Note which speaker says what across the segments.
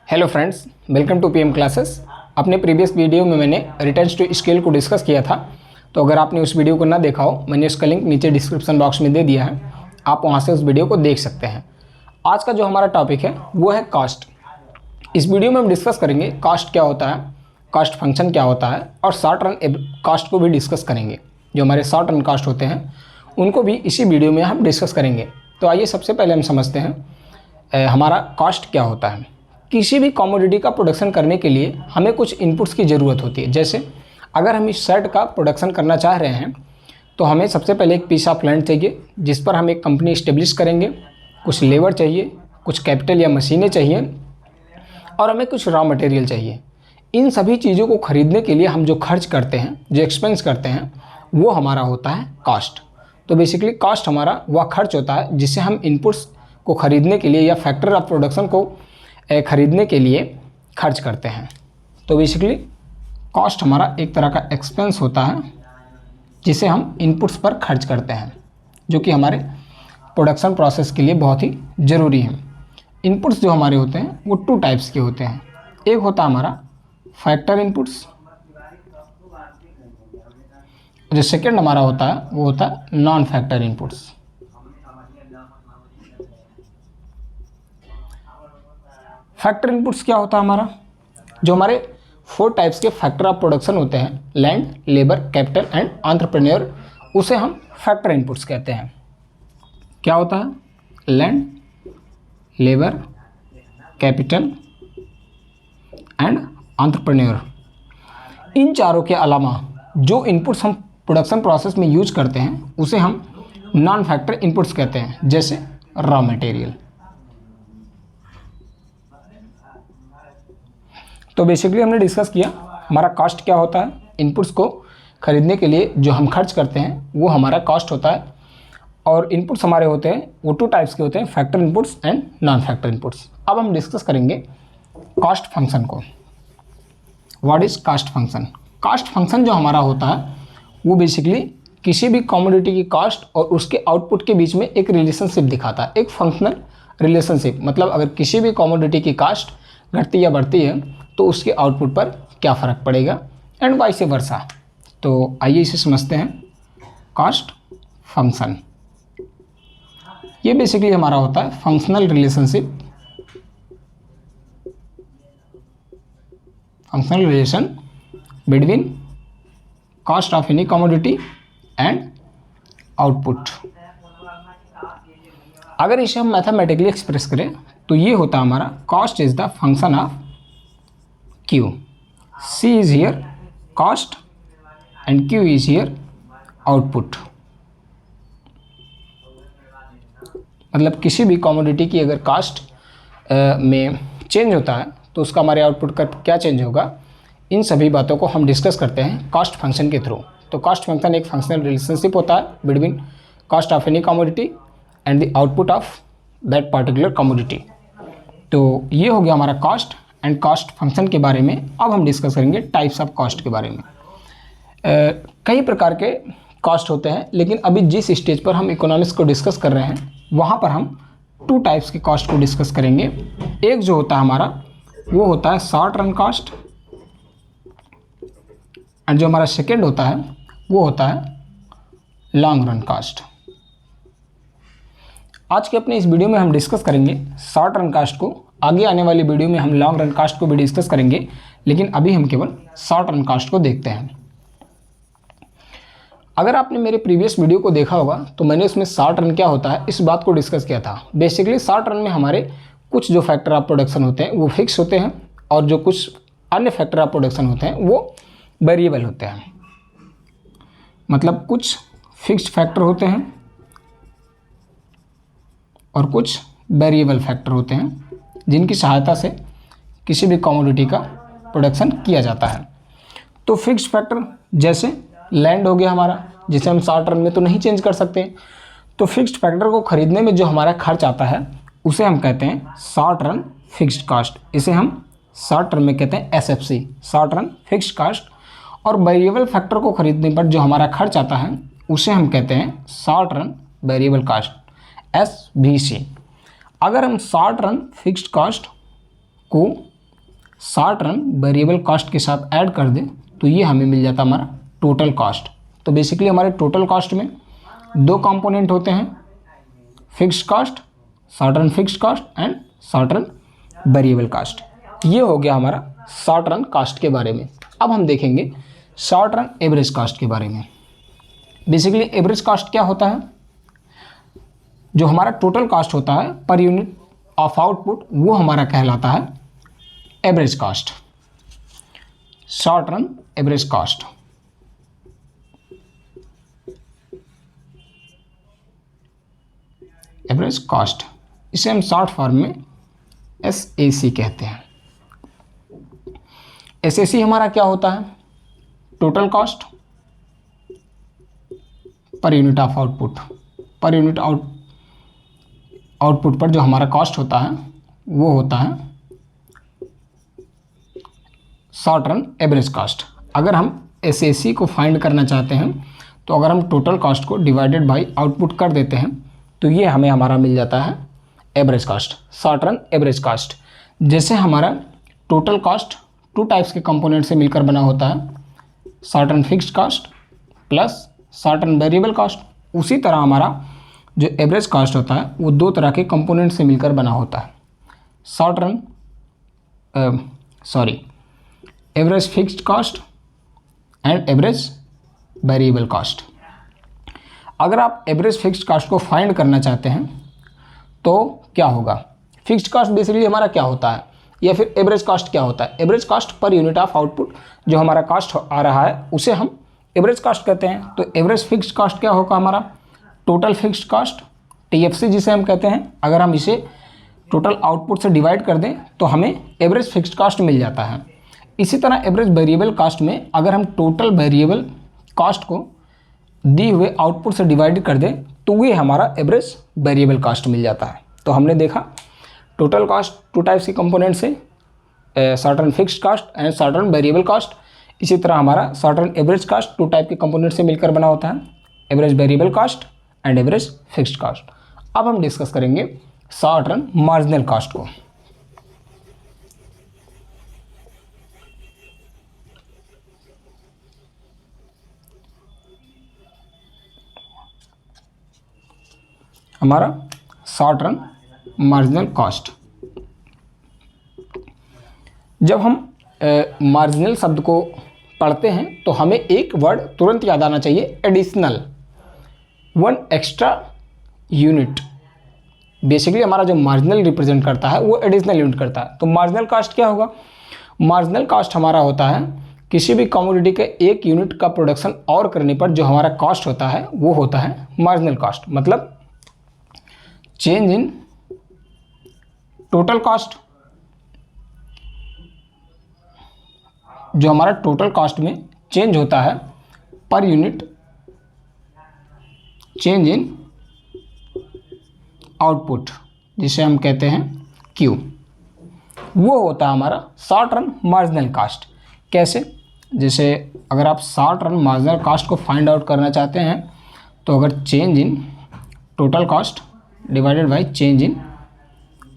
Speaker 1: Hello friends, welcome to PM classes. अपने previous video में मैंने रिटर्न्स टू स्केल को डिस्कस किया था, तो अगर आपने उस वीडियो को ना देखा हो, मैंने उसका लिंक नीचे डिस्क्रिप्शन बॉक्स में दे दिया है, आप वहां से उस वीडियो को देख सकते हैं। आज का जो हमारा टॉपिक है वो है कास्ट। इस वीडियो में हम डिस्कस करेंगे कास्ट क्या होता है, कास्ट फंक्शन क्या होता है, और शॉर्ट रन कास्ट को भी डिस्कस करेंगे। जो हमारे शॉर्ट रन कास्ट होते हैं उनको भी इसी वीडियो में हम डिस्कस करेंगे। तो आइए सबसे पहले हम समझते हैं हमारा कास्ट क्या होता है। किसी भी कमोडिटी का प्रोडक्शन करने के लिए हमें कुछ इनपुट्स की ज़रूरत होती है। जैसे अगर हम इस शर्ट का प्रोडक्शन करना चाह रहे हैं तो हमें सबसे पहले एक पीस ऑफ लैंड चाहिए जिस पर हम एक कंपनी इस्टेब्लिश करेंगे, कुछ लेबर चाहिए, कुछ कैपिटल या मशीनें चाहिए, और हमें कुछ रॉ मटेरियल चाहिए। इन सभी चीज़ों को खरीदने के लिए हम जो खर्च करते हैं, जो एक्सपेंस करते हैं, वो हमारा होता है कास्ट। तो बेसिकली कास्ट हमारा वह खर्च होता है जिसे हम इनपुट्स को खरीदने के लिए या फैक्टर ऑफ प्रोडक्शन को खरीदने के लिए खर्च करते हैं। तो बेसिकली कॉस्ट हमारा एक तरह का एक्सपेंस होता है जिसे हम इनपुट्स पर खर्च करते हैं, जो कि हमारे प्रोडक्शन प्रोसेस के लिए बहुत ही ज़रूरी है। इनपुट्स जो हमारे होते हैं वो टू टाइप्स के होते हैं। एक होता है हमारा फैक्टर इनपुट्स, जो सेकेंड हमारा होता है वो होता है non factor inputs. Factor inputs क्या होता है हमारा, जो हमारे 4 टाइप्स के फैक्टर ऑफ प्रोडक्शन होते हैं, land, labour, capital and entrepreneur, उसे हम फैक्टर इनपुट्स कहते हैं। क्या होता है? Land, labour, capital and entrepreneur. इन चारों के अलावा जो इनपुट्स हम प्रोडक्शन प्रोसेस में यूज करते हैं उसे हम नॉन फैक्टर इनपुट्स कहते हैं, जैसे रॉ मटेरियल। तो बेसिकली हमने डिस्कस किया हमारा कॉस्ट क्या होता है। इनपुट्स को खरीदने के लिए जो हम खर्च करते हैं वो हमारा कॉस्ट होता है। और इनपुट्स हमारे होते हैं वो 2 टाइप्स के होते हैं, factor inputs and non factor inputs. अब हम डिस्कस करेंगे कॉस्ट फंक्शन को। What is cost function? Cost function जो हमारा होता है वो बेसिकली किसी भी कमोडिटी की कॉस्ट और उसके आउटपुट के बीच में एक रिलेशनशिप दिखाता है, एक फंक्शनल रिलेशनशिप। मतलब अगर किसी भी कमोडिटी की कॉस्ट घटती या बढ़ती है तो उसके आउटपुट पर क्या फ़र्क पड़ेगा, एंड वाइस वर्सा। तो आइए इसे समझते हैं। कॉस्ट फंक्शन ये बेसिकली हमारा होता है functional relationship, functional relation between cost of any commodity and output. अगर इसे हम मैथमेटिकली एक्सप्रेस करें तो ये होता है हमारा cost is the function of Q. C is here cost and Q is here output। मतलब किसी भी कमोडिटी की अगर कास्ट में चेंज होता है तो उसका हमारे आउटपुट का क्या चेंज होगा, इन सभी बातों को हम डिस्कस करते हैं कॉस्ट फंक्शन के थ्रू। तो कॉस्ट फंक्शन एक फंक्शनल रिलेशनशिप होता है between cost of any commodity and the output of that particular commodity. तो ये हो गया हमारा कॉस्ट एंड कॉस्ट फंक्शन के बारे में। अब हम डिस्कस करेंगे टाइप्स ऑफ कॉस्ट के बारे में। कई प्रकार के कॉस्ट होते हैं, लेकिन अभी जिस स्टेज पर हम इकोनॉमिक्स को डिस्कस कर रहे हैं वहाँ पर हम 2 टाइप्स के कॉस्ट को डिस्कस करेंगे। एक जो होता है हमारा वो होता है शॉर्ट रन कॉस्ट, एंड जो हमारा सेकेंड होता है वो होता है लॉन्ग रन कॉस्ट। आज के अपने इस वीडियो में हम डिस्कस करेंगे शॉर्ट रन कॉस्ट को। आगे आने वाली वीडियो में हम लॉन्ग रन कॉस्ट को भी डिस्कस करेंगे, लेकिन अभी हम केवल शॉर्ट रन कॉस्ट को देखते हैं। अगर आपने मेरे प्रीवियस वीडियो को देखा होगा तो मैंने उसमें शॉर्ट रन क्या होता है इस बात को डिस्कस किया था। बेसिकली शॉर्ट रन में हमारे कुछ जो फैक्टर ऑफ प्रोडक्शन होते हैं वो फिक्स होते हैं, और जो कुछ अन्य फैक्टर ऑफ प्रोडक्शन होते हैं वो वेरिएबल होते हैं। मतलब कुछ फिक्स्ड फैक्टर होते हैं और कुछ वेरिएबल फैक्टर होते हैं जिनकी सहायता से किसी भी कमोडिटी का प्रोडक्शन किया जाता है। तो फिक्स्ड फैक्टर जैसे लैंड हो गया हमारा, जिसे हम शॉर्ट रन में तो नहीं चेंज कर सकते। तो फिक्स्ड फैक्टर को खरीदने में जो हमारा खर्च आता है उसे हम कहते हैं शॉर्ट रन फिक्स्ड कॉस्ट। इसे हम शॉर्ट रन में कहते हैं SFC, short run fixed cost. और वेरिएबल फैक्टर को खरीदने पर जो हमारा खर्च आता है उसे हम कहते हैं short run variable cost, SVC। अगर हम शॉर्ट रन फिक्स्ड कॉस्ट को शॉर्ट रन वेरिएबल कॉस्ट के साथ ऐड कर दें तो ये हमें मिल जाता हमारा टोटल कॉस्ट। तो बेसिकली हमारे टोटल कॉस्ट में दो कंपोनेंट होते हैं, fixed cost, short run fixed cost and short run variable cost. ये हो गया हमारा शॉर्ट रन कॉस्ट के बारे में। अब हम देखेंगे शॉर्ट रन एवरेज कॉस्ट के बारे में। बेसिकली एवरेज कॉस्ट क्या होता है, जो हमारा टोटल कॉस्ट होता है पर यूनिट ऑफ आउटपुट वो हमारा कहलाता है average cost, short run average cost. Average cost इसे हम शॉर्ट फॉर्म में SAC कहते हैं। SAC हमारा क्या होता है, total cost per unit of output. Per unit output पर जो हमारा कॉस्ट होता है वो होता है शॉर्ट रन एवरेज कॉस्ट। अगर हम SAC को फाइंड करना चाहते हैं तो अगर हम टोटल कॉस्ट को डिवाइडेड बाय आउटपुट कर देते हैं तो ये हमें हमारा मिल जाता है average cost, short run average cost. जैसे हमारा टोटल कॉस्ट टू टाइप्स के कंपोनेंट से मिलकर बना होता है, short run fixed cost plus short run variable cost, उसी तरह हमारा जो एवरेज कॉस्ट होता है वो दो तरह के कंपोनेंट से मिलकर बना होता है, average fixed cost and average variable cost. अगर आप एवरेज फिक्स्ड कॉस्ट को फाइंड करना चाहते हैं तो क्या होगा, फिक्स्ड कॉस्ट बेसिकली हमारा क्या होता है या फिर एवरेज कॉस्ट क्या होता है। Average cost per unit of output जो हमारा कॉस्ट आ रहा है उसे हम एवरेज कॉस्ट कहते हैं। तो एवरेज फिक्स्ड कॉस्ट क्या होगा हमारा, टोटल फिक्स्ड कॉस्ट TFC जिसे हम कहते हैं। अगर हम इसे टोटल आउटपुट से डिवाइड कर दें तो हमें एवरेज फिक्स्ड कॉस्ट मिल जाता है। इसी तरह एवरेज वेरिएबल कॉस्ट में अगर हम टोटल वेरिएबल कॉस्ट को दी हुए आउटपुट से डिवाइड कर दें तो ये हमारा एवरेज वेरिएबल कॉस्ट मिल जाता है। तो हमने देखा टोटल कॉस्ट टू टाइप्स के कंपोनेंट से, short run fixed cost and short run variable cost. इसी तरह हमारा short run average cost two type के कंपोनेंट से मिलकर बना होता है, average variable cost and average fixed cost. अब हम डिस्कस करेंगे शॉर्ट रन मार्जिनल कॉस्ट को। हमारा शॉर्ट रन मार्जिनल कॉस्ट, जब हम मार्जिनल शब्द को पढ़ते हैं तो हमें एक वर्ड तुरंत याद आना चाहिए, additional, one extra unit. Basically हमारा जो मार्जिनल रिप्रेजेंट करता है वो एडिशनल यूनिट करता है। तो मार्जिनल कॉस्ट क्या होगा, मार्जिनल कॉस्ट हमारा होता है किसी भी कमोडिटी के एक यूनिट का प्रोडक्शन और करने पर जो हमारा कॉस्ट होता है वो होता है मार्जिनल कॉस्ट। मतलब चेंज इन टोटल कॉस्ट, जो हमारा टोटल कॉस्ट में चेंज होता है per unit change in output, जिसे हम कहते हैं Q, वो होता है हमारा शॉर्ट रन मार्जिनल कॉस्ट। कैसे, जैसे अगर आप शॉर्ट रन मार्जिनल कॉस्ट को फाइंड आउट करना चाहते हैं तो अगर change in total cost divided by change in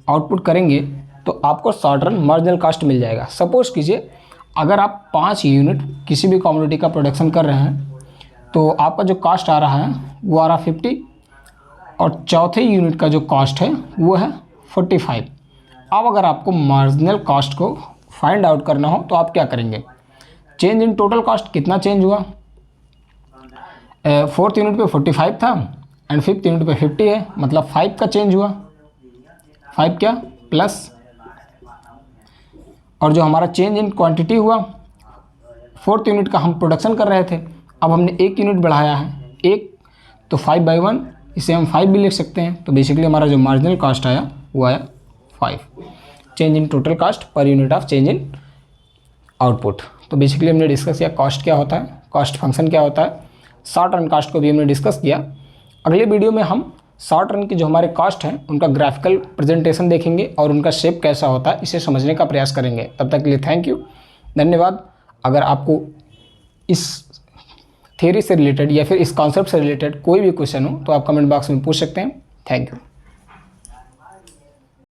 Speaker 1: output करेंगे तो आपको शॉर्ट रन मार्जिनल कॉस्ट मिल जाएगा। सपोज कीजिए अगर आप 5 यूनिट किसी भी कमोडिटी का प्रोडक्शन कर रहे हैं तो आपका जो कॉस्ट आ रहा है वो आ रहा 50 और चौथे यूनिट का जो कॉस्ट है वो है 45। अब अगर आपको मार्जिनल कॉस्ट को फाइंड आउट करना हो तो आप क्या करेंगे, चेंज इन टोटल कॉस्ट कितना चेंज हुआ, 4th यूनिट पे 45 था एंड 5th यूनिट पे 50 है, मतलब 5 का चेंज हुआ, 5 क्या प्लस, और जो हमारा चेंज इन क्वांटिटी हुआ 4th यूनिट का हम प्रोडक्शन कर रहे थे, अब हमने 1 यूनिट बढ़ाया है 1, तो 5/1, इसे हम 5 भी लिख सकते हैं। तो बेसिकली हमारा जो मार्जिनल कॉस्ट आया वो आया 5, change in total cost per unit of change in output. तो बेसिकली हमने डिस्कस किया कॉस्ट क्या होता है, कॉस्ट फंक्शन क्या होता है, शॉर्ट रन कॉस्ट को भी हमने डिस्कस किया। अगले वीडियो में हम शॉर्ट रन की जो हमारे कॉस्ट हैं उनका ग्राफिकल प्रेजेंटेशन देखेंगे और उनका शेप कैसा होता है इसे समझने का प्रयास करेंगे। तब तक के लिए थैंक यू, धन्यवाद। अगर आपको इस थ्योरी से रिलेटेड या फिर इस कॉन्सेप्ट से रिलेटेड कोई भी क्वेश्चन हो तो आप कमेंट बॉक्स में पूछ सकते हैं। Thank you.